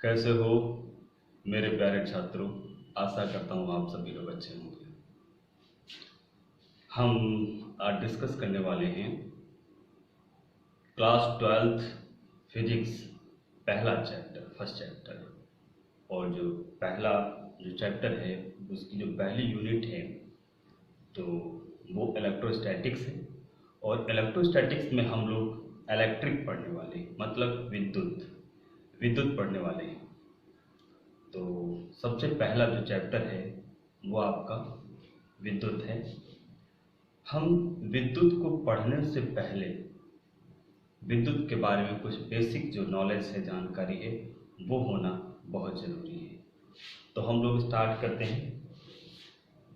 कैसे हो मेरे प्यारे छात्रों। आशा करता हूँ आप सभी लोग अच्छे होंगे। हम आज डिस्कस करने वाले हैं क्लास 12th फिजिक्स पहला चैप्टर, फर्स्ट चैप्टर। और जो चैप्टर है उसकी जो पहली यूनिट है तो वो इलेक्ट्रोस्टैटिक्स है। और इलेक्ट्रोस्टैटिक्स में हम लोग इलेक्ट्रिक पढ़ने वाले हैं, मतलब विद्युत पढ़ने वाले हैं। तो सबसे पहला जो चैप्टर है वो आपका विद्युत है। हम विद्युत को पढ़ने से पहले विद्युत के बारे में कुछ बेसिक जो नॉलेज है, जानकारी है, वो होना बहुत ज़रूरी है। तो हम लोग स्टार्ट करते हैं।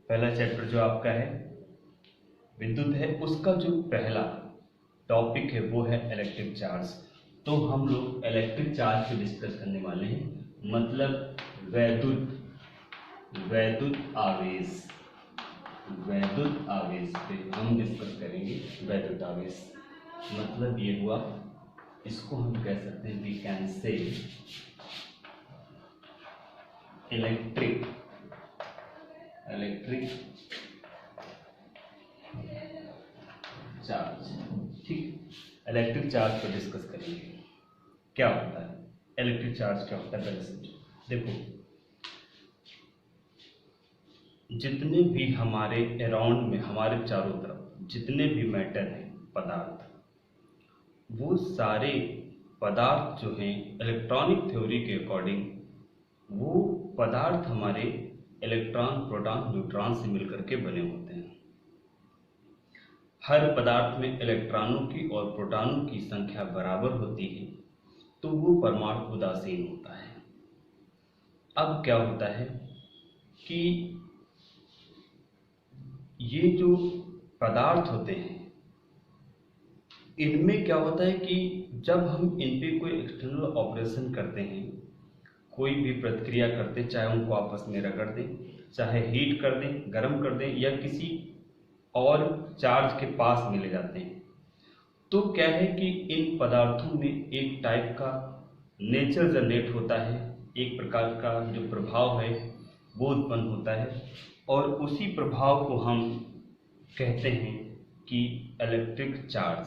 पहला चैप्टर जो आपका है विद्युत है, उसका जो पहला टॉपिक है वो है इलेक्ट्रिक चार्ज। तो हम लोग इलेक्ट्रिक चार्ज पे डिस्कस करने वाले हैं, मतलब वैद्युत आवेश पे हम डिस्कस करेंगे। वैद्युत आवेश मतलब ये हुआ, इसको हम कह सकते हैं, we can say electric charge. ठीक, इलेक्ट्रिक चार्ज पर डिस्कस करेंगे। क्या होता है इलेक्ट्रिक चार्ज, क्या होता है पहले समझो। देखो, जितने भी हमारे अराउंड में, हमारे चारों तरफ जितने भी मैटर हैं, पदार्थ, वो सारे पदार्थ जो हैं इलेक्ट्रॉनिक थ्योरी के अकॉर्डिंग, वो पदार्थ हमारे इलेक्ट्रॉन, प्रोटॉन, न्यूट्रॉन से मिलकर के बने होते हैं। हर पदार्थ में इलेक्ट्रॉनों की और प्रोटॉनों की संख्या बराबर होती है, तो वो परमाणु उदासीन होता है। अब क्या होता है कि ये जो पदार्थ होते हैं, इनमें क्या होता है कि जब हम इन पे कोई एक्सटर्नल ऑपरेशन करते हैं, कोई भी प्रतिक्रिया करते, चाहे उनको आपस में रगड़ दें, चाहे हीट कर दें, गर्म कर दें, या किसी और चार्ज के पास में ले जाते हैं, तो क्या है कि इन पदार्थों में एक टाइप का नेचर जनरेट होता है, एक प्रकार का जो प्रभाव है वो उत्पन्न होता है, और उसी प्रभाव को हम कहते हैं कि इलेक्ट्रिक चार्ज।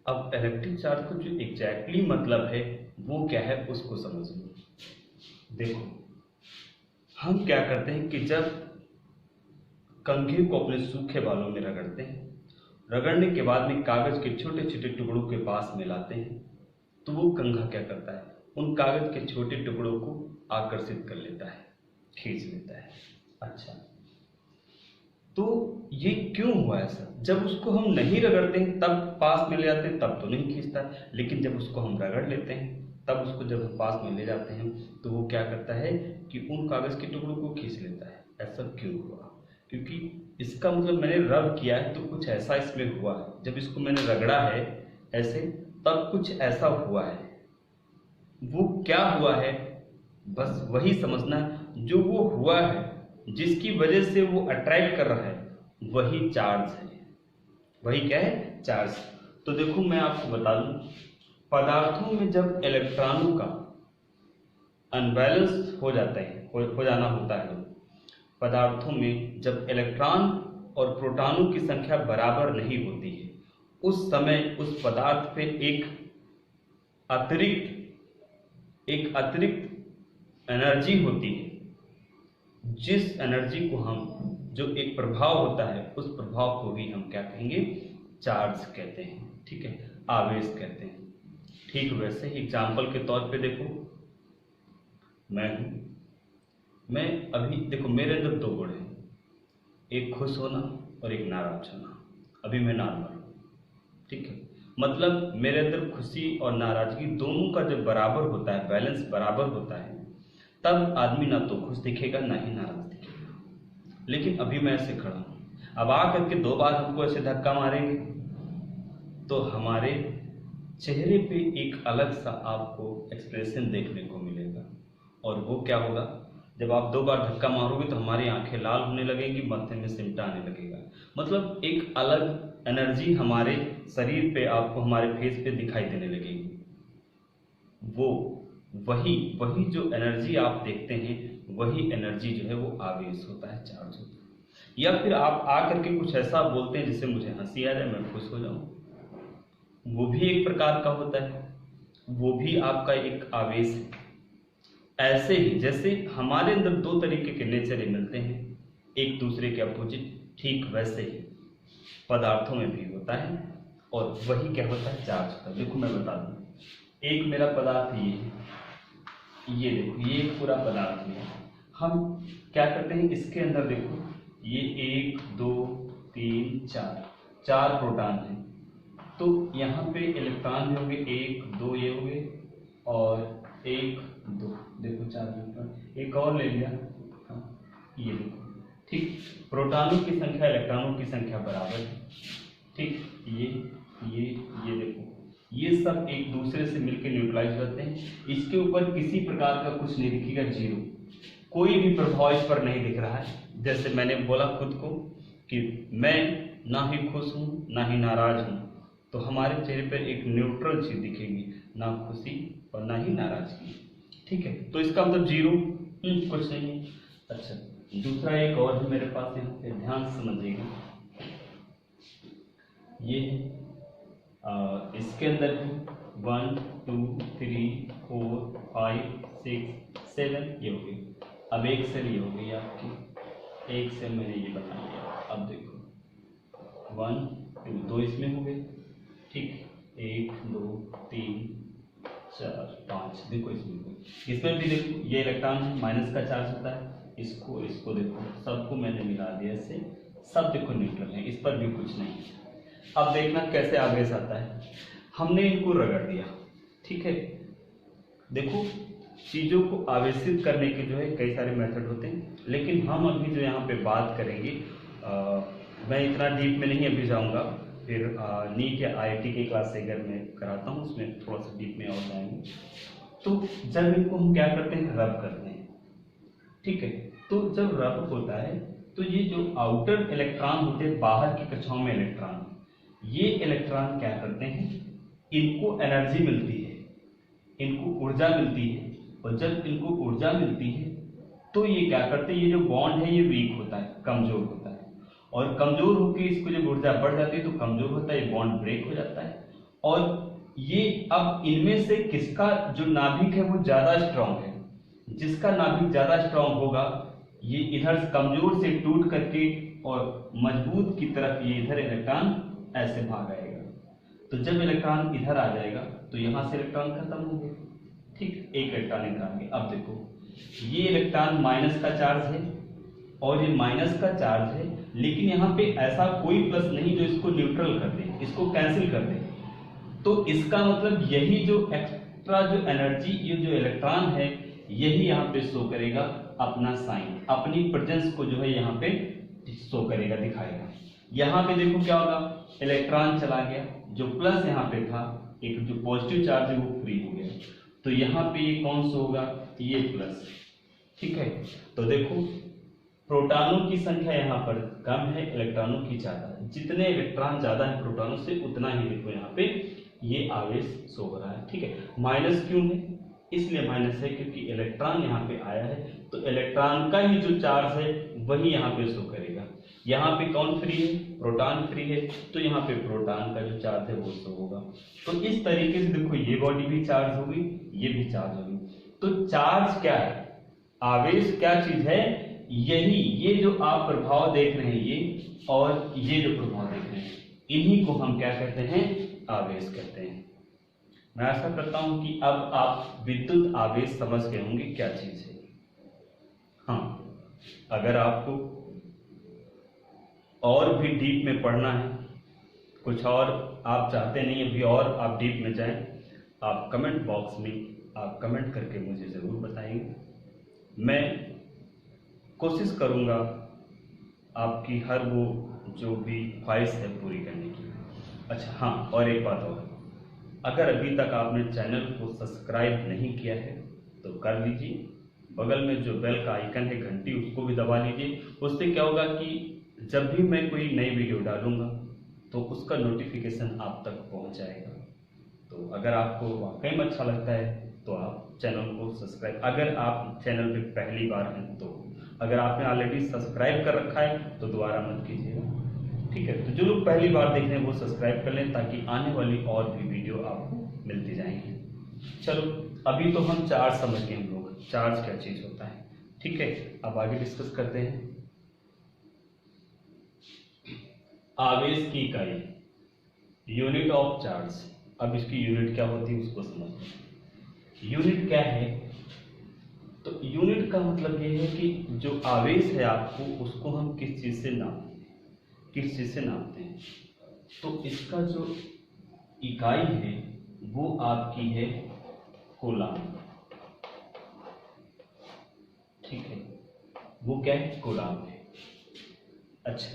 अब इलेक्ट्रिक चार्ज का जो एग्जैक्टली मतलब है वो क्या है, उसको समझ लो। देखो, हम क्या करते हैं कि जब कंघी को अपने सूखे बालों में रगड़ते हैं, रगड़ने के बाद में कागज के छोटे छोटे टुकड़ों के पास मिलाते हैं, तो वो कंघा क्या करता है, उन कागज के छोटे टुकड़ों को आकर्षित कर लेता है, खींच लेता है। अच्छा, तो ये क्यों हुआ ऐसा? जब उसको हम नहीं रगड़ते हैं तब पास में ले जाते हैं, तब तो नहीं खींचता है, लेकिन जब उसको हम रगड़ लेते हैं, तब उसको जब हम पास में ले जाते हैं, तो वो क्या करता है कि उन कागज के टुकड़ों को खींच लेता है। ऐसा क्यों हुआ? क्योंकि इसका मतलब मैंने रब किया है, तो कुछ ऐसा इसमें हुआ है। जब इसको मैंने रगड़ा है ऐसे, तब कुछ ऐसा हुआ है। वो क्या हुआ है, बस वही समझना है। जो वो हुआ है, जिसकी वजह से वो अट्रैक्ट कर रहा है, वही चार्ज है। वही क्या है? चार्ज। तो देखो, मैं आपको बता दूं, पदार्थों में जब इलेक्ट्रॉनों का अनबैलेंस हो जाता है, हो जाना होता है, पदार्थों में जब इलेक्ट्रॉन और प्रोटॉनों की संख्या बराबर नहीं होती है, उस समय उस पदार्थ पे एक अतिरिक्त एनर्जी होती है, जिस एनर्जी को हम, जो एक प्रभाव होता है, उस प्रभाव को भी हम क्या कहेंगे? चार्ज कहते हैं। ठीक है, आवेश कहते हैं। ठीक वैसे ही एग्जाम्पल के तौर पे देखो, मैं अभी देखो, मेरे अंदर दो गुण हैं, एक खुश होना और एक नाराज होना। अभी मैं नॉर्मल हूँ, ठीक है, मतलब मेरे अंदर खुशी और नाराजगी दोनों का जब बराबर होता है, बैलेंस बराबर होता है, तब आदमी ना तो खुश दिखेगा ना ही नाराज दिखेगा। लेकिन अभी मैं ऐसे खड़ा हूँ, अब आकर के दो बार हमको ऐसे धक्का मारेंगे, तो हमारे चेहरे पे एक अलग सा आपको एक्सप्रेशन देखने को मिलेगा। और वो क्या होगा, जब आप दो बार धक्का मारोगे तो हमारी आंखें लाल होने लगेंगी, माथे में सिमटा आने लगेगा। मतलब एक अलग एनर्जी हमारे शरीर पे, आपको हमारे फेस पे दिखाई देने लगेगी। वो वही वही जो एनर्जी आप देखते हैं, वही एनर्जी जो है वो आवेश होता है, चार्ज होता है। या फिर आप आ करके कुछ ऐसा बोलते हैं जिससे मुझे हंसी आ जाए, मैं खुश हो जाऊं, वो भी एक प्रकार का होता है, वो भी आपका एक आवेश है। ऐसे ही जैसे हमारे अंदर दो तरीके के नेचर मिलते हैं, एक दूसरे के अपोजिट, ठीक वैसे ही पदार्थों में भी होता है, और वही क्या होता है, चार्ज होता है। देखो मैं बता दूं, एक मेरा पदार्थ ये है, ये देखो ये एक पूरा पदार्थ है। हम क्या करते हैं, इसके अंदर देखो ये 1 2 3 4 4 प्रोटॉन हैं, तो यहाँ पे इलेक्ट्रॉन भी होंगे, 1 2 ये हो गए, और 1 2 देखो 4 इलेक्ट्रॉन, एक और ले लिया, हाँ, ये देखो, ठीक, प्रोटॉनों की संख्या इलेक्ट्रॉनों की संख्या बराबर है, ठीक, ये देखो, ये सब एक दूसरे से मिलकर न्यूट्रलाइज होते हैं। इसके ऊपर किसी प्रकार का कुछ नहीं दिखेगा, जीरो, कोई भी प्रभाव इस पर नहीं दिख रहा है। जैसे मैंने बोला खुद को कि मैं ना ही खुश हूँ ना ही नाराज हूँ, तो हमारे चेहरे पर एक न्यूट्रल चीज दिखेगी, ना खुशी और ना ही नाराजगी, ठीक है। तो इसका मतलब जीरो, कुछ नहीं है। अच्छा, दूसरा एक और है मेरे पास, यहाँ पे ध्यान से समझिएगा, ये है इसके अंदर भी 1 2 3 4 5 6 7 ये हो गई। अब एक सेल ये हो गई आपकी, एक सेल मैंने ये बता दिया। अब देखो 1 2 दो इसमें हो गए, ठीक, 1 2 3 4 5 देखो इसमें हो गई। इसमें भी देखो ये इलेक्ट्रॉन माइनस का चार्ज होता है, इसको देखो, सबको मैंने मिला दिया इससे, सब देखो न्यूट्रल है, इस पर भी कुछ नहीं है। अब देखना कैसे आवेश आता है, हमने इनको रगड़ दिया, ठीक है। देखो चीजों को आवेशित करने के जो है कई सारे मेथड होते हैं, लेकिन हम अभी जो यहाँ पे बात करेंगे, मैं इतना डीप में नहीं अभी जाऊँगा, फिर नीट या IIT की क्लास अगर मैं कराता हूँ उसमें थोड़ा सा डीप में और जाएंगे। तो जब इनको हम क्या करते हैं, रब करते हैं, ठीक है। तो जब रब होता है तो ये जो आउटर इलेक्ट्रॉन होते हैं, बाहर की कक्षाओं में इलेक्ट्रॉन, ये इलेक्ट्रॉन क्या करते हैं, इनको एनर्जी मिलती है, इनको ऊर्जा मिलती है, और जब इनको ऊर्जा मिलती है तो ये क्या करते हैं, ये जो बॉन्ड है ये वीक होता है, कमजोर होता है, और कमजोर होकर इसको जब ऊर्जा बढ़ जाती है तो कमजोर होता है, ये बॉन्ड ब्रेक हो जाता है। और ये अब इनमें से किसका जो नाभिक है वो ज्यादा स्ट्रांग है, जिसका नाभिक ज्यादा स्ट्रांग होगा ये इधर कमजोर से टूट करके और मजबूत की तरफ ये इधर इलेक्ट्रॉन ऐसे भाग आएगा। तो जब इलेक्ट्रॉन इधर आ जाएगा तो यहां से इलेक्ट्रॉन खत्म हो गए, ठीक, एक इलेक्ट्रॉन इधर आ गया। अब देखो ये इलेक्ट्रॉन माइनस का चार्ज है और ये माइनस का चार्ज है, लेकिन यहाँ पे ऐसा कोई प्लस नहीं जो इसको न्यूट्रल कर दे, इसको कैंसिल कर दे। तो इसका मतलब यही जो एक्स्ट्रा जो एनर्जी, ये जो इलेक्ट्रॉन है, यही यहाँ पे शो करेगा अपना साइन, अपनी प्रेजेंस को जो है यहाँ पे शो करेगा, दिखाएगा। यहाँ पे देखो क्या होगा, इलेक्ट्रॉन चला गया, जो प्लस यहाँ पे था, एक जो पॉजिटिव चार्ज है वो फ्री हो गया, तो यहाँ पे ये कौन सा होगा, ये प्लस, ठीक है। तो देखो प्रोटॉनों की संख्या यहाँ पर कम है, इलेक्ट्रॉनों की ज्यादा है, जितने इलेक्ट्रॉन ज्यादा है प्रोटॉनों से उतना ही देखो यहाँ पे ये आवेश शो हो रहा है, ठीक है। माइनस क्यों है, इसलिए माइनस है क्योंकि इलेक्ट्रॉन यहाँ पे आया है, तो इलेक्ट्रॉन का ही जो चार्ज है वही यहाँ पे शो करेगा। यहाँ पे कौन फ्री है, प्रोटॉन फ्री है, तो यहाँ पे प्रोटॉन का जो चार्ज है वो शो होगा। तो इस तरीके से देखो ये बॉडी भी चार्ज होगी, ये भी चार्ज होगी। तो चार्ज क्या है, आवेश क्या चीज है, यही ये जो आप प्रभाव देख रहे हैं ये, और ये जो प्रभाव देख रहे हैं, इन्हीं को हम क्या कहते हैं, आवेश कहते हैं। मैं आशा करता हूं कि अब आप विद्युत आवेश समझ गए होंगे क्या चीज है। हाँ, अगर आपको और भी डीप में पढ़ना है, कुछ और आप चाहते नहीं अभी और आप डीप में जाएं, आप कमेंट बॉक्स में आप कमेंट करके मुझे ज़रूर बताएंगे। मैं कोशिश करूंगा आपकी हर वो जो भी ख्वाहिश है पूरी करने की। अच्छा हाँ, और एक बात और, अगर अभी तक आपने चैनल को सब्सक्राइब नहीं किया है तो कर लीजिए, बगल में जो बेल का आइकन है घंटी उसको भी दबा लीजिए। उससे क्या होगा कि जब भी मैं कोई नई वीडियो डालूंगा तो उसका नोटिफिकेशन आप तक पहुंच जाएगा। तो अगर आपको वाकई में अच्छा लगता है तो आप चैनल को सब्सक्राइब, अगर आप चैनल पे पहली बार हैं तो, अगर आपने ऑलरेडी सब्सक्राइब कर रखा है तो दोबारा मत कीजिएगा, ठीक है। तो जो लोग पहली बार देख रहे हैं वो सब्सक्राइब कर लें ताकि आने वाली और भी वीडियो आपको मिलती जाएंगी। चलो अभी तो हम चार्ज समझ गए, हम लोग चार्ज क्या चीज होता है, ठीक है। अब आगे डिस्कस करते हैं आवेश की इकाई, यूनिट ऑफ चार्ज। अब इसकी यूनिट क्या होती है उसको समझते हैं। यूनिट क्या है, तो यूनिट का मतलब ये है कि जो आवेश है आपको उसको हम किस चीज से नापते हैं, किस चीज से नापते हैं। तो इसका जो इकाई है वो आपकी है कूलाम, ठीक है, वो क्या है, कूलाम है। अच्छा,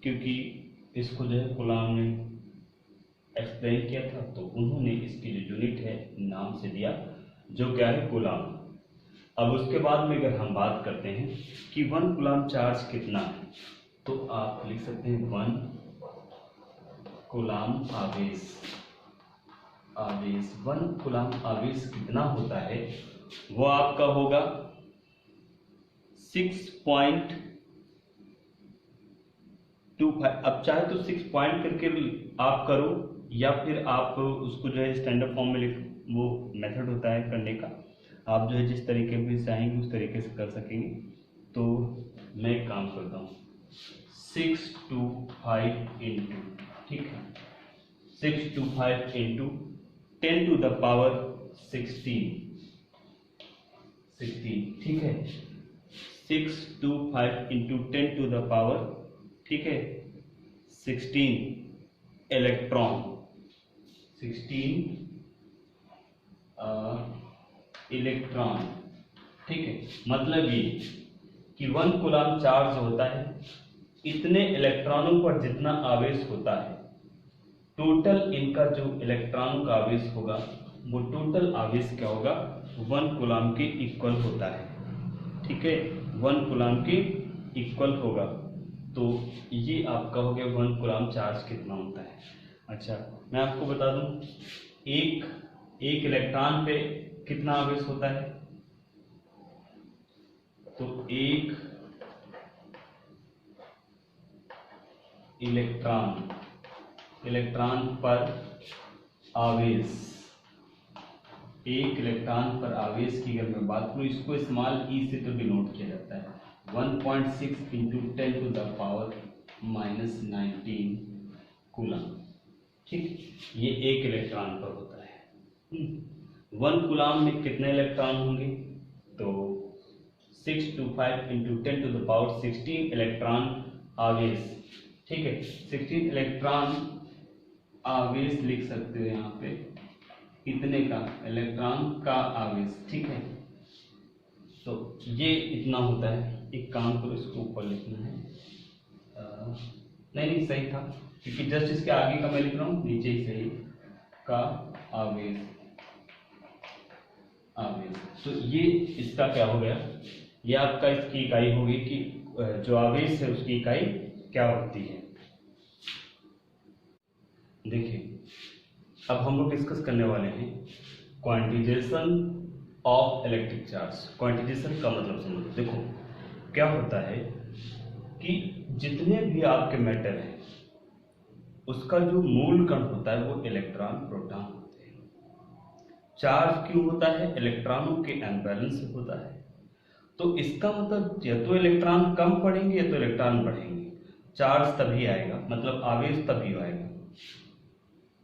क्योंकि इसको जो है कूलाम ने एक्सप्लेन किया था तो उन्होंने इसकी जो यूनिट है नाम से दिया, जो क्या है कूलाम। अब उसके बाद में अगर हम बात करते हैं कि 1 कूलाम चार्ज कितना है, तो आप लिख सकते हैं 1 कूलाम आवेश, 1 कूलाम आवेश कितना होता है, वो आपका होगा 6.25। अब चाहे तो 6 पॉइंट करके आप करो या फिर आप उसको जो है स्टैंडर्ड फॉर्म में लिख, वो मेथड होता है करने का, आप जो है जिस तरीके भी चाहेंगे उस तरीके से कर सकेंगे। तो मैं एक काम करता हूँ 625 इंटू, ठीक है, 625 इंटू 10 टू द पावर 16, ठीक है, 625 इंटू 10 टू द पावर, ठीक है, 16 इलेक्ट्रॉन, 16 इलेक्ट्रॉन, ठीक है। मतलब ये कि 1 कूलाम चार्ज होता है, इतने इलेक्ट्रॉनों पर जितना आवेश होता है, टोटल इनका जो इलेक्ट्रॉनों का आवेश होगा वो टोटल आवेश क्या होगा, 1 कूलाम के इक्वल होता है, ठीक है, 1 कूलाम के इक्वल होगा। तो ये आपका हो गया 1 कूलाम चार्ज कितना होता है। अच्छा, मैं आपको बता दूं एक इलेक्ट्रॉन पे कितना आवेश होता है, तो एक इलेक्ट्रॉन पर आवेश, एक इलेक्ट्रॉन पर आवेश की अगर मैं बात करूं, इसको स्मॉल ई से तो डिनोट किया जाता है, 1.6 into 10 to the power -19 coulomb, ठीक, ये एक इलेक्ट्रॉन पर होता है। 1 कूलाम में कितने इलेक्ट्रॉन होंगे, तो 625 into 10 to the power 16 electron आवेश, ठीक है, 16 इलेक्ट्रॉन आवेश लिख सकते हो यहाँ पे, इतने का इलेक्ट्रॉन का आवेश, ठीक है। तो ये इतना होता है। एक काम करो, इसको ऊपर लिखना है, नहीं सही था, क्योंकि जस्ट इसके आगे का मैं लिख रहा हूँ, नीचे ही सही का आवेश, तो ये इसका क्या हो गया, ये आपका इसकी इकाई होगी कि जो आवेश है उसकी इकाई क्या होती है। देखिए अब हम लोग डिस्कस करने वाले हैं quantisation of electric charge. Quantisation का मतलब समझो, देखो क्या होता है कि जितने भी आपके मेटल हैं उसका जो मूल कण होता है वो इलेक्ट्रॉन प्रोटॉन होते हैं। चार्ज क्यों होता है, इलेक्ट्रॉनों के अनबैलेंस से होता है। तो इसका मतलब या तो इलेक्ट्रॉन कम पड़ेंगे या तो इलेक्ट्रॉन बढ़ेंगे, चार्ज तभी आएगा, मतलब आवेश तभी आएगा।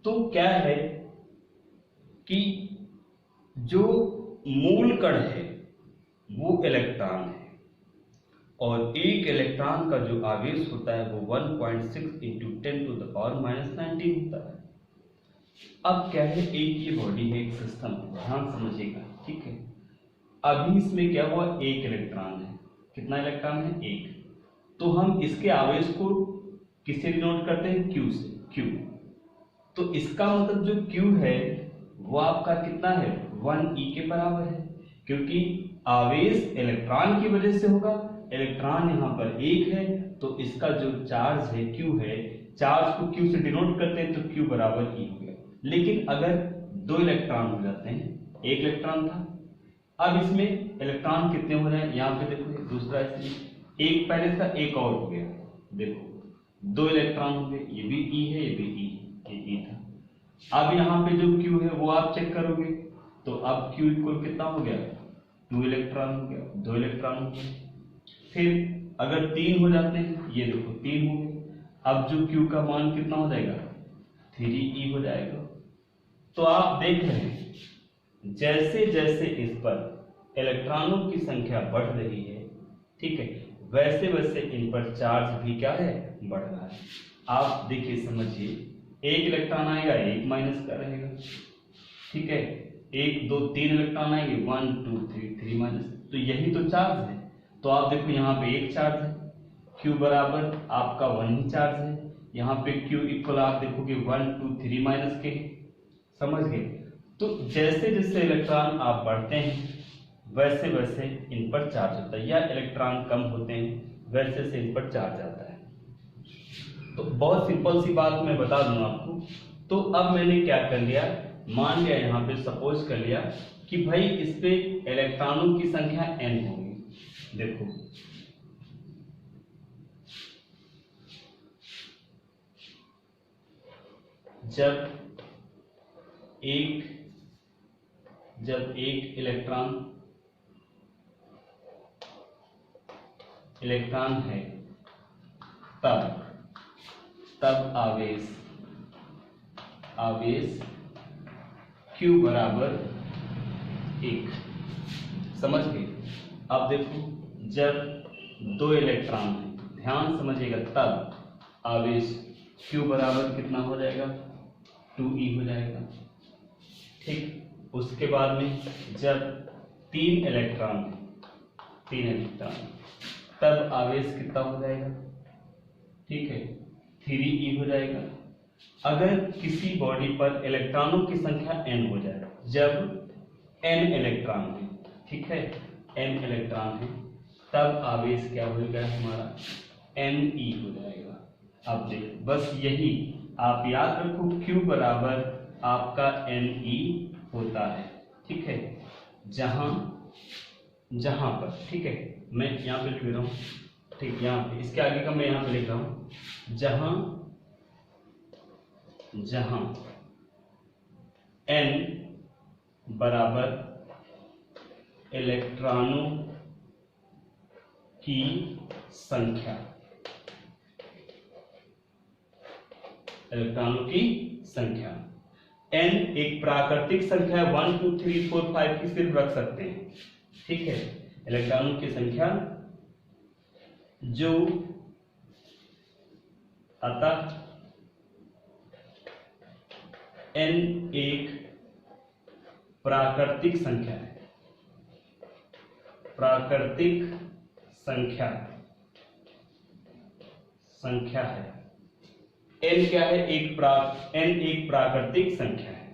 तो क्या है कि जो मूल कण है वो इलेक्ट्रॉन है और एक इलेक्ट्रॉन का जो आवेश होता है वो 1.6 इंटू 10 टू द पावर -19 होता है। अब क्या है, एक ये बॉडी है, एक सिस्टम, ध्यान समझिएगा, ठीक है। अभी इसमें क्या हुआ, एक इलेक्ट्रॉन है, कितना इलेक्ट्रॉन है, एक। तो हम इसके आवेश को किससे डिनोट करते हैं, क्यू से, क्यू। तो इसका मतलब जो क्यू है वो आपका कितना है, 1e के बराबर है, क्योंकि आवेश इलेक्ट्रॉन की वजह से होगा, इलेक्ट्रॉन यहाँ पर एक है, तो इसका जो चार्ज है क्यू है, चार्ज को क्यू से डिनोट करते हैं तो क्यू बराबर ई हो गया। लेकिन अगर दो इलेक्ट्रॉन हो जाते हैं एक इलेक्ट्रॉन था। अब इसमें इलेक्ट्रॉन कितने हो रहे हैं, यहाँ पे देखो दूसरा इसमें एक पहले था एक और हो गया, देखो 2 इलेक्ट्रॉन हो गए, ये भी ई है ये भी ई है, ये ई था। अब यहाँ पे जो Q है वो आप चेक करोगे तो अब Q इक्वल कितना हो गया, 2 इलेक्ट्रॉन हो गया, 2 इलेक्ट्रॉन हो गए। फिर अगर 3 हो जाते हैं, ये देखो 3 हो गए, अब जो Q का मान कितना हो जाएगा, 3e हो जाएगा। तो आप देख रहे हैं जैसे जैसे इस पर इलेक्ट्रॉनों की संख्या बढ़ रही है, ठीक है, वैसे वैसे इन पर चार्ज भी क्या है, बढ़ रहा है। आप देखिए समझिए, एक इलेक्ट्रॉन आएगा एक माइनस का रहेगा, ठीक है, 1 2 3 इलेक्ट्रॉन आएंगे 1 2 3 3 माइनस, तो यही तो चार्ज है। तो आप देखो यहाँ पे एक चार्ज है, Q बराबर आपका 1 ही चार्ज है, यहाँ पे Q इक्वल आप देखोगे 1 2 3 माइनस के, समझ गए। तो जैसे जैसे इलेक्ट्रॉन आप बढ़ते हैं वैसे वैसे इन पर चार्ज होता है, या इलेक्ट्रॉन कम होते हैं वैसे से इन पर चार्ज आता है। तो बहुत सिंपल सी बात मैं बता दूं आपको। तो अब मैंने क्या कर लिया, मान लिया यहाँ पे सपोज कर लिया कि भाई इस पे इलेक्ट्रॉनों की संख्या n होगी। देखो जब एक इलेक्ट्रॉन है तब आवेश Q बराबर 1, समझ गए। अब देखो जब 2 इलेक्ट्रॉन है, ध्यान समझिएगा, तब आवेश Q बराबर कितना हो जाएगा, 2e हो जाएगा, ठीक। उसके बाद में जब 3 इलेक्ट्रॉन तब आवेश कितना हो जाएगा, ठीक है, 3e हो जाएगा। अगर किसी बॉडी पर इलेक्ट्रॉनों की संख्या n हो जाए, जब n इलेक्ट्रॉन है, ठीक है, n इलेक्ट्रॉन है, तब आवेश क्या होगा हमारा, ne हो जाएगा। अब देखो बस यही आप याद रखो, Q बराबर आपका ne होता है, ठीक है, जहां पर, ठीक है, मैं यहाँ पे लिख रहा हूँ, ठीक, यहाँ पे इसके आगे का मैं यहाँ पे लिख रहा हूँ, जहां n बराबर इलेक्ट्रॉनों की संख्या, n एक प्राकृतिक संख्या है, 1 2 3 4 5 की सिर्फ रख सकते हैं, ठीक है, इलेक्ट्रॉनों की संख्या जो अतः n एक प्राकृतिक संख्या है, n क्या है, n एक प्राकृतिक संख्या है।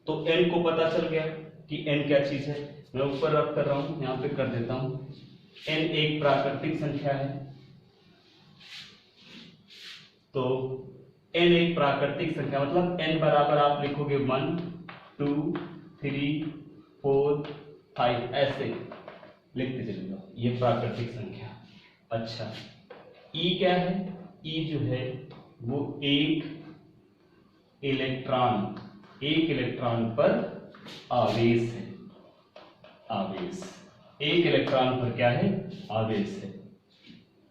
तो n को पता चल गया कि n क्या चीज है, मैं ऊपर रख कर रहा हूं, यहां पे कर देता हूं, n एक प्राकृतिक संख्या है। तो n एक प्राकृतिक संख्या मतलब n बराबर आप लिखोगे 1 2 3 4 5, ऐसे लिखते चलिएगा, ये प्राकृतिक संख्या। अच्छा, E क्या है, E जो है वो एक इलेक्ट्रॉन पर आवेश है, एक इलेक्ट्रॉन पर क्या है, आवेश है,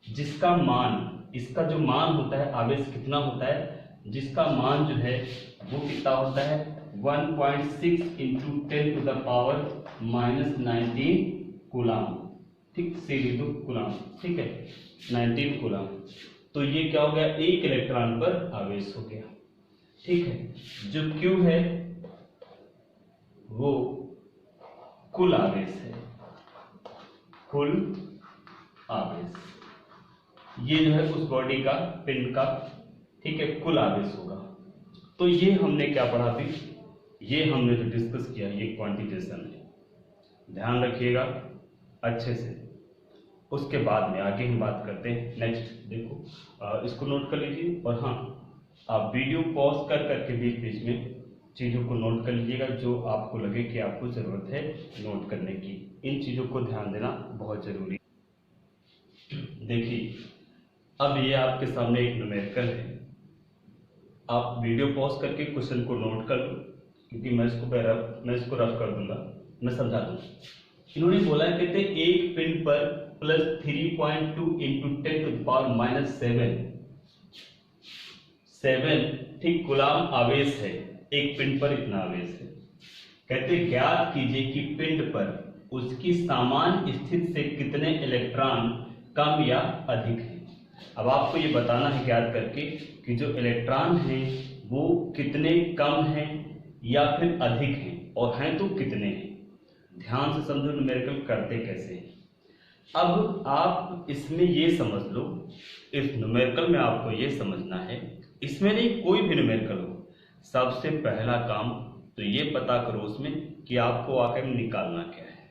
जिसका मान, इसका जो मान होता है, आवेश कितना होता है, जिसका मान जो है वो कितना होता है, 1.6 × 10⁻⁻19 कूलाम, ठीक, सीरीज कूलाम, ठीक है, 19 कूलाम। तो ये क्या हो गया, एक इलेक्ट्रॉन पर आवेश हो गया, ठीक है। जो Q है वो कुल आवेश है, ये जो है उस बॉडी का, पिंड का, ठीक है, कुल आवेश होगा। तो ये हमने क्या पढ़ा थी, ये हमने जो डिस्कस किया, ये क्वांटिटेशन है, ध्यान रखिएगा अच्छे से। उसके बाद में आगे हम बात करते हैं नेक्स्ट। देखो इसको नोट कर लीजिए, और हाँ, आप वीडियो पॉज कर करके बीच बीच में चीज़ों को नोट कर लीजिएगा जो आपको लगे कि आपको ज़रूरत है नोट करने की। इन चीज़ों को ध्यान देना बहुत ज़रूरी है। देखिए, अब ये आपके सामने एक न्यूमेरिकल है। आप वीडियो पॉज करके क्वेश्चन को नोट कर लो, क्योंकि मैं इसको रफ कर दूंगा, मैं समझा दूंगा। इन्होंने बोला कहते एक पिंड पर plus 3.2 into 10 to the power minus 7 ठीक गुलाम आवेश है। एक पिंड पर इतना आवेश है। कहते ज्ञात कीजिए कि पिंड पर उसकी सामान्य स्थिति से कितने इलेक्ट्रॉन कम या अधिक हैं। अब आपको ये बताना है ज्ञात करके कि जो इलेक्ट्रॉन हैं वो कितने कम हैं या फिर अधिक हैं, और हैं तो कितने हैं। ध्यान से समझो न्यूमेरिकल करते कैसे हैं। अब आप इसमें ये समझ लो, इस न्यूमेरिकल में आपको ये समझना है, इसमें नहीं कोई भी न्यूमेरिकल हो, सबसे पहला काम तो ये पता करो उसमें कि आपको आखिर में निकालना क्या है।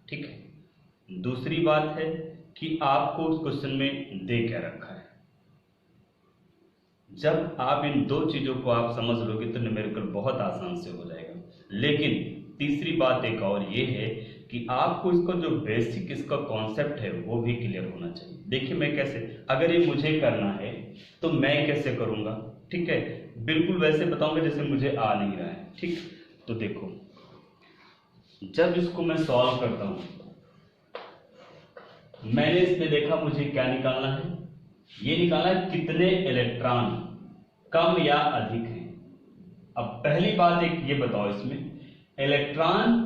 ठीक है। दूसरी बात है कि आपको उस क्वेश्चन में दे क्या रखा है। जब आप इन दो चीजों को आप समझ लोगे तो न्यूमेरिकल बहुत आसान से हो जाएगा। लेकिन तीसरी बात एक और ये है कि आपको इसका जो बेसिक इसका कॉन्सेप्ट है वो भी क्लियर होना चाहिए। देखिए मैं कैसे, अगर ये मुझे करना है तो मैं कैसे करूंगा, ठीक है, बिल्कुल वैसे बताऊंगा जैसे मुझे आ नहीं रहा है। ठीक, तो देखो जब इसको मैं सॉल्व करता हूं, मैंने इसमें देखा मुझे क्या निकालना है, ये निकालना है कितने इलेक्ट्रॉन कम या अधिक हैं। अब पहली बात एक ये बताओ, इसमें इलेक्ट्रॉन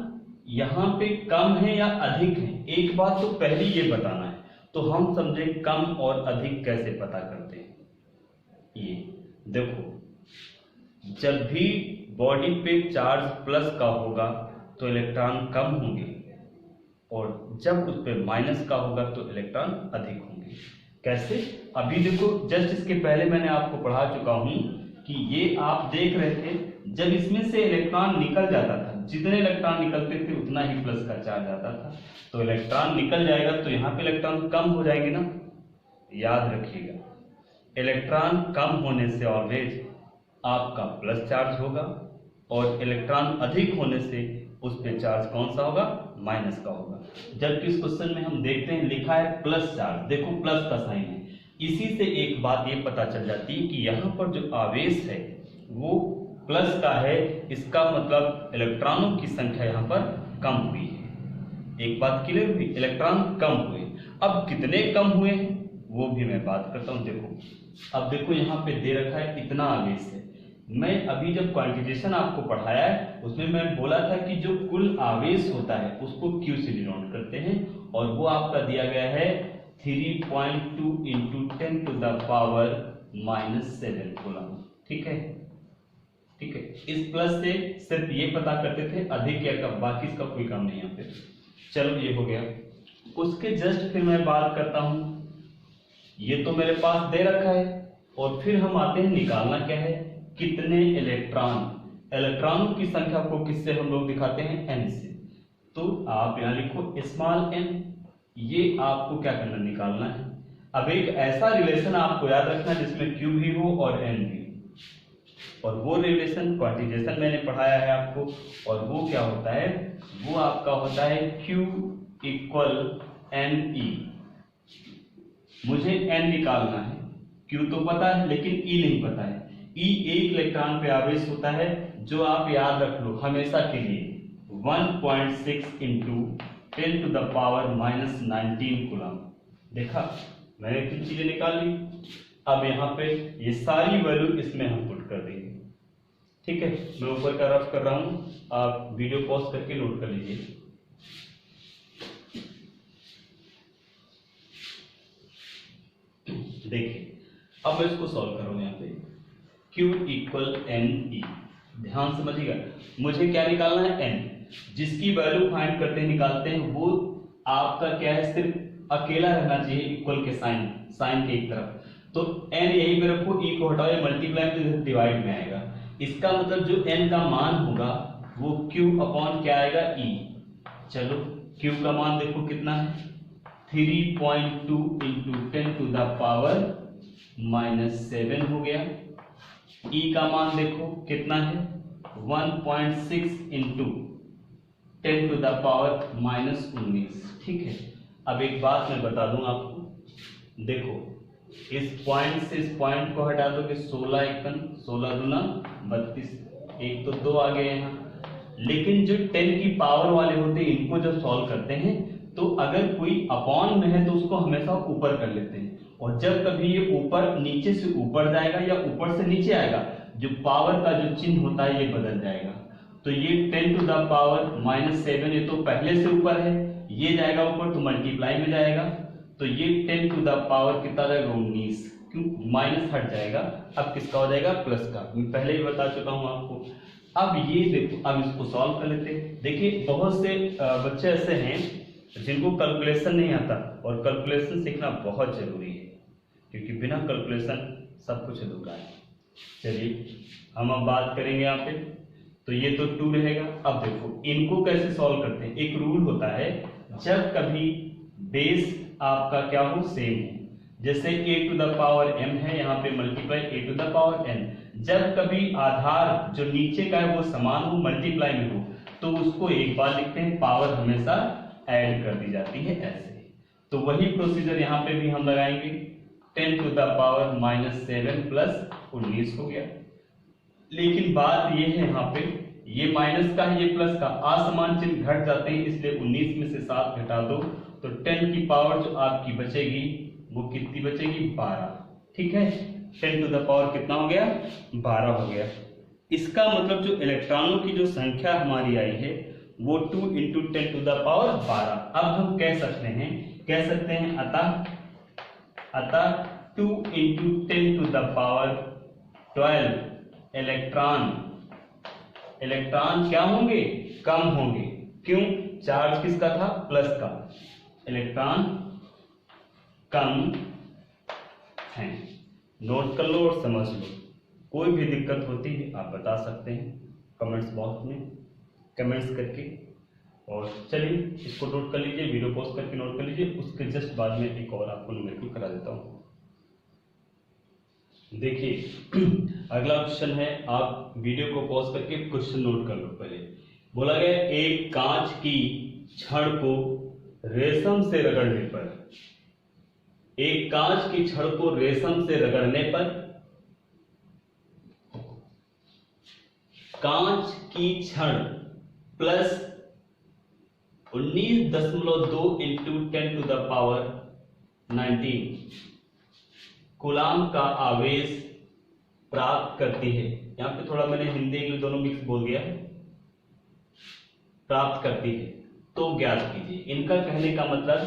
यहां पे कम है या अधिक है, एक बात तो पहली ये बताना है। तो हम समझे कम और अधिक कैसे पता करते हैं। ये देखो, जब भी बॉडी पे चार्ज प्लस का होगा तो इलेक्ट्रॉन कम होंगे, और जब उस पे माइनस का होगा तो इलेक्ट्रॉन अधिक होंगे। कैसे, अभी देखो जस्ट इसके पहले मैंने आपको पढ़ा चुका हूं कि ये आप देख रहे थे, जब इसमें से इलेक्ट्रॉन निकल जाता था, जितने इलेक्ट्रॉन निकलते थे उतना ही प्लस का चार्ज आता था। तो इलेक्ट्रॉन निकल जाएगा तो यहाँ पे इलेक्ट्रॉन कम हो जाएंगे ना, याद रखिएगा। इलेक्ट्रॉन कम होने से ऑलवेज आपका प्लस चार्ज होगा, और इलेक्ट्रॉन अधिक होने से उस पे चार्ज कौन सा होगा, माइनस का होगा। जबकि इस क्वेश्चन में हम देखते हैं लिखा है प्लस चार्ज, देखो प्लस का साइन है। इसी से एक बात ये पता चल जाती है कि यहाँ पर जो आवेश है वो प्लस का है, इसका मतलब इलेक्ट्रॉनों की संख्या यहाँ पर कम हुई है। एक बात क्लियर हुई, इलेक्ट्रॉन कम हुए। अब कितने कम हुए हैं वो भी मैं बात करता हूँ। देखो, अब देखो यहाँ पे दे रखा है इतना आवेश है। मैं अभी जब क्वांटिजेशन आपको पढ़ाया है उसमें मैं बोला था कि जो कुल आवेश होता है उसको Q से डिनोट करते हैं, और वो आपका दिया गया है 3.2 into 10 to the power minus 7 coulomb. ठीक है, ठीक है। इस प्लस से सिर्फ ये पता करते थे अधिक या कम, बाकी इसका कोई काम नहीं है। फिर चलो ये हो गया। उसके जस्ट फिर मैं बात करता हूं, ये तो मेरे पास दे रखा है, और फिर हम आते हैं निकालना क्या है, कितने इलेक्ट्रॉन। इलेक्ट्रॉनों की संख्या को किससे हम लोग दिखाते हैं, n से। तो आप यहां लिखो स्मॉल n, ये आपको क्या करना, निकालना है। अब एक ऐसा रिलेशन आपको याद रखना जिसमें q भी हो और n भी हो, और वो रिलेशन क्वांटिजेशन मैंने पढ़ाया है आपको, और वो क्या होता है, वो आपका होता है q इक्वल ne। मुझे n निकालना है, q तो पता है लेकिन e नहीं पता है। E एक इलेक्ट्रॉन पे आवेश होता है, जो आप याद रख लो हमेशा के लिए 1.6 into 10 to the power minus 19 coulomb. देखा, मैंने तीन चीजें निकाल ली। अब यहाँ पे ये सारी वैल्यू इसमें हम पुट कर देंगे। ठीक है, मैं ऊपर का रफ कर रहा हूं, आप वीडियो पॉज करके नोट कर लीजिए। देखिए, अब मैं इसको सॉल्व कर रहा हूं। यहाँ पे Q इक्वल NE, ध्यान समझिएगा। मुझे क्या निकालना है, n, जिसकी वैल्यू फाइंड करते निकालते हैं वो आपका क्या है, सिर्फ अकेला रहना चाहिए इक्वल के साइन के एक तरफ। तो n यही पे रखो, e को हटाओ, ये मल्टीप्लाई में डिवाइड में आएगा। इसका मतलब जो n का मान होगा वो Q अपॉन क्या आएगा, E। चलो Q का मान देखो कितना है, 3.2 into 10 to the power minus 7 हो गया। E का मान देखो कितना है, 1.6 इंटू 10 टू द पावर -19। ठीक है, अब एक बात मैं बता दूं आपको, देखो इस पॉइंट से इस पॉइंट को हटा दो कि 16 एकन 16 दूना 32, एक तो 2 आ गए यहाँ। लेकिन जो 10 की पावर वाले होते हैं इनको जब सॉल्व करते हैं तो अगर कोई अपॉन में है तो उसको हमेशा ऊपर कर लेते हैं, और जब कभी ये ऊपर नीचे से ऊपर जाएगा या ऊपर से नीचे आएगा, जो पावर का जो चिन्ह होता है ये बदल जाएगा। तो ये 10 टू द पावर -7 ये तो पहले से ऊपर है, ये जाएगा ऊपर तो मल्टीप्लाई में जाएगा, तो ये 10 टू द पावर कितना जाएगा 19, क्यों माइनस हट जाएगा, अब किसका हो जाएगा प्लस का। मैं पहले ही बता चुका हूं आपको। अब ये देखो, अब इसको सॉल्व कर लेते हैं। देखिए बहुत से बच्चे ऐसे हैं जिनको कैलकुलेशन नहीं आता, और कैलकुलेशन सीखना बहुत जरूरी है, क्योंकि बिना कैलकुलेशन सब कुछ अधूरा है। चलिए हम अब बात करेंगे यहाँ पे, तो ये तो 2 रहेगा। अब देखो इनको कैसे सॉल्व करते हैं। एक रूल होता है, जब कभी बेस आपका क्या हो सेम हो, जैसे a to the power m है, यहाँ पे multiply a to the power n, जब कभी आधार जो नीचे का है वो समान हो, मल्टीप्लाई में हो, तो उसको एक बार लिखते हैं, पावर हमेशा ऐड कर दी जाती है ऐसे। तो वही प्रोसीजर यहाँ पे भी हम लगाएंगे, 10 टू द पावर -7 प्लस 19 हो गया। लेकिन बात ये है यहाँ पे, ये माइनस का है ये प्लस का, असमान चिन्ह घट जाते हैं, इसलिए 19 में से 7 घटा दो तो 10 की पावर जो आपकी बचेगी वो कितनी बचेगी 12। ठीक है, 10 टू द पावर कितना हो गया 12 हो गया। इसका मतलब जो इलेक्ट्रॉनों की जो संख्या हमारी आई है वो 2 इंटू 10 टू द पावर 12। अब हम कह सकते हैं अतः 2 into 10 to the power 12 electron क्या होंगे कम होंगे। क्यों, चार्ज किसका था प्लस का, इलेक्ट्रॉन कम है। नोट कर लो और समझ लो, कोई भी दिक्कत होती है आप बता सकते हैं कमेंट्स बॉक्स में कमेंट्स करके। और चलिए इसको नोट कर लीजिए, वीडियो पॉज करके नोट कर लीजिए, उसके जस्ट बाद में एक और आपको न्यूमेरिकल करा देता हूँ। देखिए अगला क्वेश्चन है, आप वीडियो को पॉज करके क्वेश्चन नोट कर लो। पहले बोला गया एक कांच की छड़ को रेशम से रगड़ने पर, एक कांच की छड़ को रेशम से रगड़ने पर कांच की छड़ plus 19.2 into 10 to the power 19 coulomb का आवेश प्राप्त करती है। यहां पे थोड़ा मैंने हिंदी इंग्लिश दोनों मिक्स बोल दिया है, प्राप्त करती है तो ज्ञात कीजिए। इनका कहने का मतलब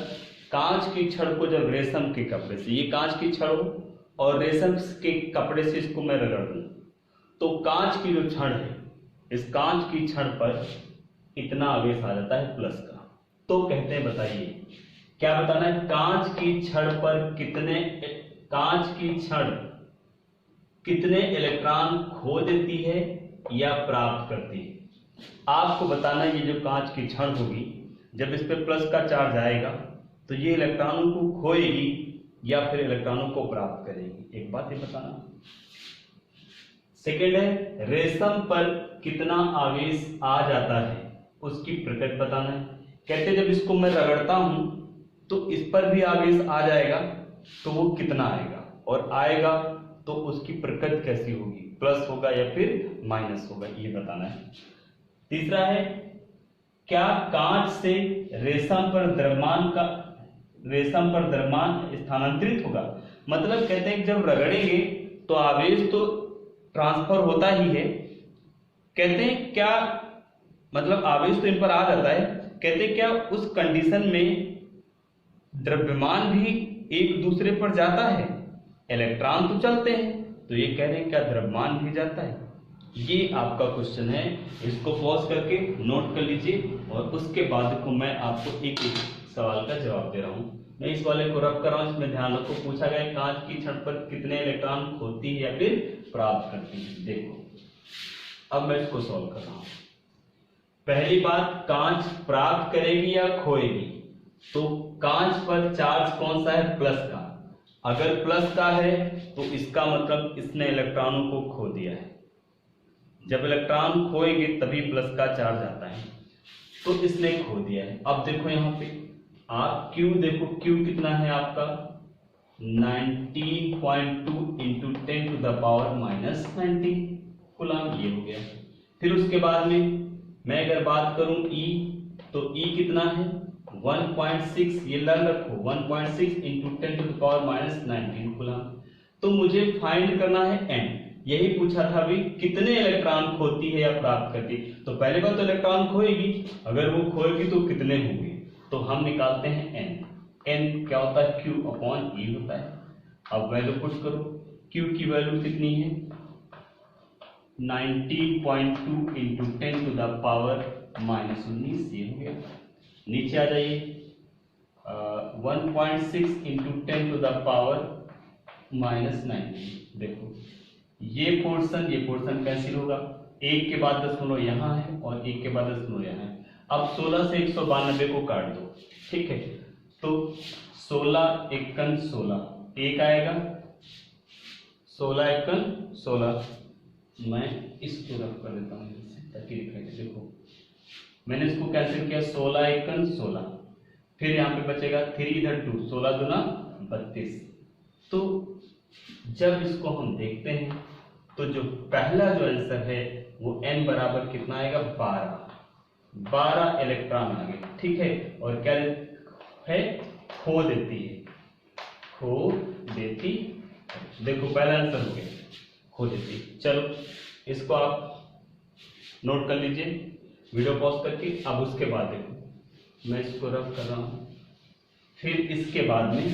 कांच की छड़ को जब रेशम के कपड़े से, ये कांच की छड़ हो और रेशम के कपड़े से इसको मैं रगड़ दूं, तो कांच की जो छड़ है इस कांच की छड़ पर इतना आवेश आ जाता है प्लस का। तो कहते हैं बताइए क्या बताना है, कांच की छड़ पर कितने इलेक्ट्रॉन खो देती है या प्राप्त करती है। आपको बताना है ये जो कांच की छड़ होगी जब इस पे प्लस का चार्ज आएगा तो ये इलेक्ट्रॉनों को खोएगी या फिर इलेक्ट्रॉनों को प्राप्त करेगी, एक बात ये बताना। सेकेंड है रेशम पर कितना आवेश आ जाता है उसकी प्रकृति बताना है। कहते जब इसको मैं रगड़ता हूं तो इस पर भी आवेश आ जाएगा तो वो कितना आएगा, और आएगा तो उसकी प्रकृति कैसी होगी, प्लस होगा या फिर माइनस होगा, ये बताना है। तीसरा है क्या कांच से रेशम पर द्रव्यमान स्थानांतरित होगा। मतलब कहते हैं जब रगड़ेंगे तो आवेश तो ट्रांसफर होता ही है, कहते हैं क्या मतलब आवेश तो इन पर आ जाता है, कहते हैं क्या उस कंडीशन में द्रव्यमान भी एक दूसरे पर जाता है, इलेक्ट्रॉन तो चलते हैं, तो ये कह रहे हैं क्या द्रव्यमान भी जाता है। ये आपका क्वेश्चन है, इसको पॉज करके नोट कर लीजिए और उसके बाद को मैं आपको एक एक सवाल का जवाब दे रहा हूं। मैं इस वाले को रब कर रहा हूं, इसमें ध्यान रखो पूछा गया कांच की छड़ पर कितने इलेक्ट्रॉन खोती है या फिर प्राप्त करती है। देखो अब मैं इसको सॉल्व कर रहा हूं। पहली बात कांच प्राप्त करेगी या खोएगी, तो कांच पर चार्ज कौन सा है प्लस का, अगर प्लस का है तो इसका मतलब इसने इलेक्ट्रॉनों को खो दिया है, जब इलेक्ट्रॉन खोएंगे तभी प्लस का चार्ज आता है, तो इसने खो दिया है। अब देखो यहाँ पे आप Q देखो, Q कितना है आपका 19.2 इंटू 10⁻⁻19 कूलम, ये हो गया। फिर उसके बाद में मैं अगर बात करूं E, तो E कितना है 1.6, ये लाल रखो 1.6 इंटू 10⁻⁻19 कूलम। तो मुझे फाइंड करना है N, यही पूछा था अभी कितने इलेक्ट्रॉन खोती है या प्राप्त करती है। तो पहले बात तो इलेक्ट्रॉन खोएगी, अगर वो खोएगी तो कितने होंगे, तो हम निकालते हैं N। N क्या होता है Q अपॉन E होता है। अब वैल्यू पुट करो, Q की वैल्यू कितनी है 19.2 इंटू 10⁻⁻19, ये हो गया। नीचे आ जाइए 1.6 इंटू 10⁻⁻19, देखो ये पोर्शन कैंसिल होगा, एक के बाद दशमलव यहाँ है और एक के बाद दशमलव यहाँ है। अब 16 से 192 को काट दो, ठीक है, तो 16 एकन 16, एक आएगा 16 एकन 16। मैं इसको रफ कर देता हूँ ताकि दिखाई दे। देखो मैंने इसको कैंसिल किया 16 एकन 16, फिर यहाँ पे बचेगा 3 इधर 2, 16 दूना 32। तो जब इसको हम देखते हैं तो जो पहला जो आंसर है वो n बराबर कितना आएगा 12 इलेक्ट्रॉन आ गए, ठीक है। और क्या है खो देती है, खो देती, देखो पहला आंसर हो गया खो देती। चलो इसको आप नोट कर लीजिए वीडियो पॉज करके। अब उसके बाद देखो मैं इसको रफ कर रहा हूं। फिर इसके बाद में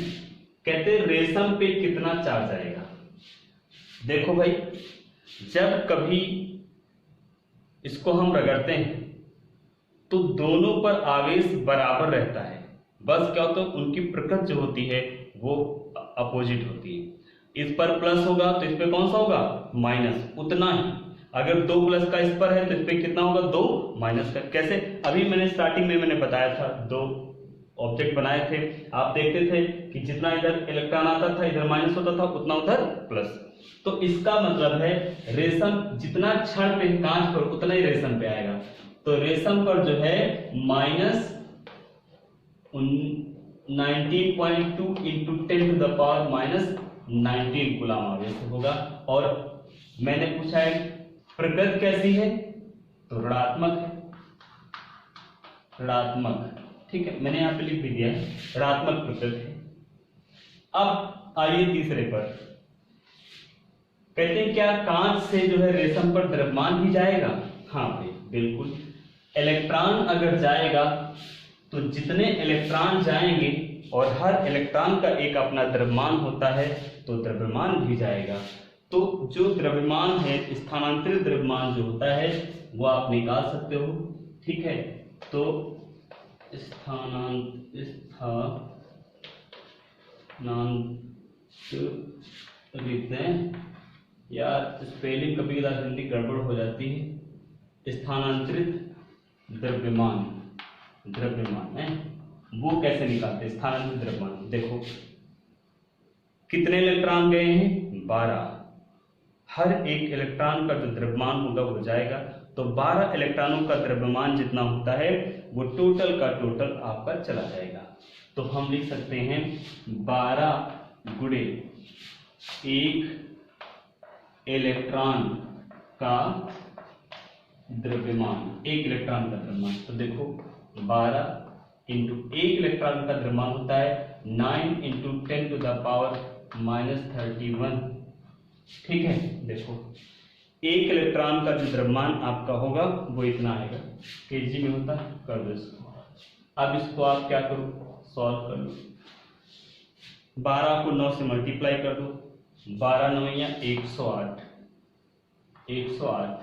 कहते हैं रेशम पे कितना चार्ज आएगा। देखो भाई जब कभी इसको हम रगड़ते हैं तो दोनों पर आवेश बराबर रहता है, बस क्या होता है उनकी प्रकृति जो होती है वो अपोजिट होती है। इस पर प्लस होगा तो इस पे कौन सा होगा माइनस, उतना ही। अगर 2 प्लस का इस पर है तो इस पे कितना होगा 2 माइनस का। कैसे, अभी मैंने स्टार्टिंग में मैंने बताया था, 2 ऑब्जेक्ट बनाए थे, आप देखते थे कि जितना इधर इलेक्ट्रॉन आता था इधर माइनस होता था, उतना उधर प्लस। तो इसका मतलब है रेशम जितना क्षण पे कांच पर उतना ही रेशम पे आएगा। तो रेशम पर जो है माइनस 19.2 इंटू 10⁻⁻19 कूलम आवेश होगा। और मैंने पूछा है प्रकृति कैसी है, तो ऋणात्मक है, ऋणात्मक, ठीक है, मैंने यहाँ पे लिख भी दिया है ऋणात्मक प्रकृति है। अब आइए तीसरे पर, कहते हैं क्या कांच से जो है रेशम पर द्रव्यमान भी जाएगा। हाँ भाई बिल्कुल, इलेक्ट्रॉन अगर जाएगा तो जितने इलेक्ट्रॉन जाएंगे और हर इलेक्ट्रॉन का एक अपना द्रव्यमान होता है तो द्रव्यमान भी जाएगा। तो जो द्रव्यमान है स्थानांतरित द्रव्यमान जो होता है वो आप निकाल सकते हो, ठीक है। तो स्थानांतरित, यार स्पेलिंग कभी कभी हिंदी गड़बड़ हो जाती है, स्थानांतरित द्रव्यमान, द्रव्यमान है वो कैसे निकालते हैं स्थानांतरित द्रव्यमान। देखो कितने इलेक्ट्रॉन गए हैं 12, हर एक इलेक्ट्रॉन का जो द्रव्यमान होगा वो जाएगा। तो 12 इलेक्ट्रॉनों का द्रव्यमान जितना होता है वो टोटल का टोटल आपका चला जाएगा। तो हम लिख सकते हैं 12 गुणे 1 इलेक्ट्रॉन का द्रव्यमान, 1 इलेक्ट्रॉन का द्रव्यमान। तो देखो 12 इंटू 1 इलेक्ट्रॉन का द्रव्यमान होता है 9 इंटू 10⁻⁻31, ठीक है। देखो 1 इलेक्ट्रॉन का जो द्रव्यमान आपका होगा वो इतना आएगा, केजी में होता है, कर दो इसको। अब इसको आप क्या करो सॉल्व कर लो, 12 को 9 से मल्टीप्लाई कर दो, 12 9 या 108, 108,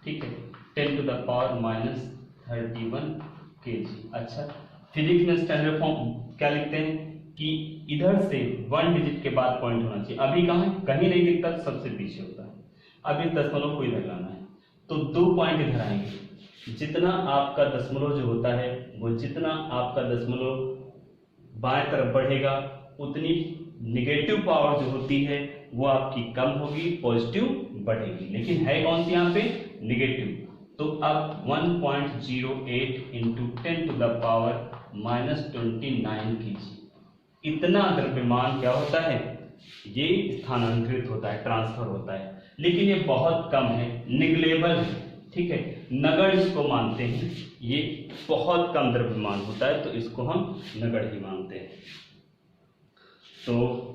ठीक है, 10⁻⁻31 केजी। अच्छा फिजिक्स में स्टैंडर्ड फॉर्म क्या लिखते हैं कि इधर से 1 डिजिट के बाद पॉइंट होना चाहिए। अभी कहाँ है, कहीं नहीं दिखता, सबसे पीछे होता है। अब इस दशमलव को इधर लाना है तो 2 पॉइंट इधर आएंगे। जितना आपका दशमलव जो होता है वो जितना आपका दशमलव बाएं तरफ बढ़ेगा उतनी निगेटिव पावर जो होती है वो आपकी कम होगी, पॉजिटिव बढ़ेगी, लेकिन है कौन सी यहाँ पे, निगेटिव। तो अब 1.08 इंटू 10 टू द पावर -29 कीजिए। इतना द्रव्यमान क्या होता है, ये स्थानांतरित होता है, ट्रांसफर होता है, लेकिन ये बहुत कम है, निगलेबल है, ठीक है, नगण्य इसको मानते हैं, ये बहुत कम द्रव्यमान होता है, तो इसको हम नगण्य ही मानते हैं। तो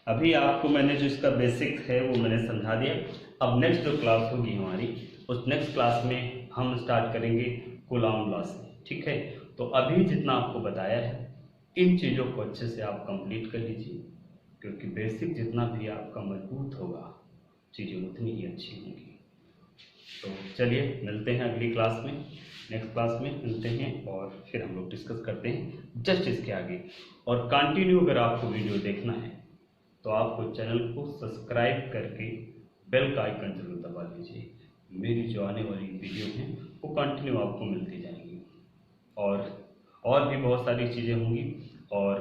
अभी आपको मैंने जो इसका बेसिक है वो मैंने समझा दिया। अब नेक्स्ट जो क्लास होगी हमारी, उस नेक्स्ट क्लास में हम स्टार्ट करेंगे कूलॉम लॉ से, ठीक है। तो अभी जितना आपको बताया है इन चीज़ों को अच्छे से आप कंप्लीट कर लीजिए, क्योंकि बेसिक जितना भी आपका मजबूत होगा चीज़ें उतनी ही अच्छी होंगी। तो चलिए मिलते हैं अगली क्लास में, नेक्स्ट क्लास में मिलते हैं और फिर हम लोग डिस्कस करते हैं जस्ट इसके आगे। और कंटिन्यू अगर आपको वीडियो देखना है तो आपको चैनल को सब्सक्राइब करके बेल का आइकन जरूर दबा लीजिए। मेरी जो आने वाली वीडियो हैं वो कंटिन्यू आपको मिलती जाएंगी, और भी बहुत सारी चीज़ें होंगी। और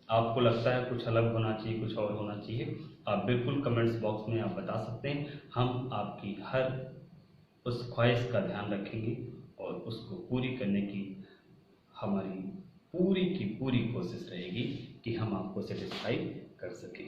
आपको लगता है कुछ अलग होना चाहिए, कुछ और होना चाहिए, आप बिल्कुल कमेंट्स बॉक्स में आप बता सकते हैं। हम आपकी हर उस ख्वाहिश का ध्यान रखेंगे और उसको पूरी करने की हमारी पूरी की पूरी कोशिश रहेगी कि हम आपको सेटिस्फाई कर सकें।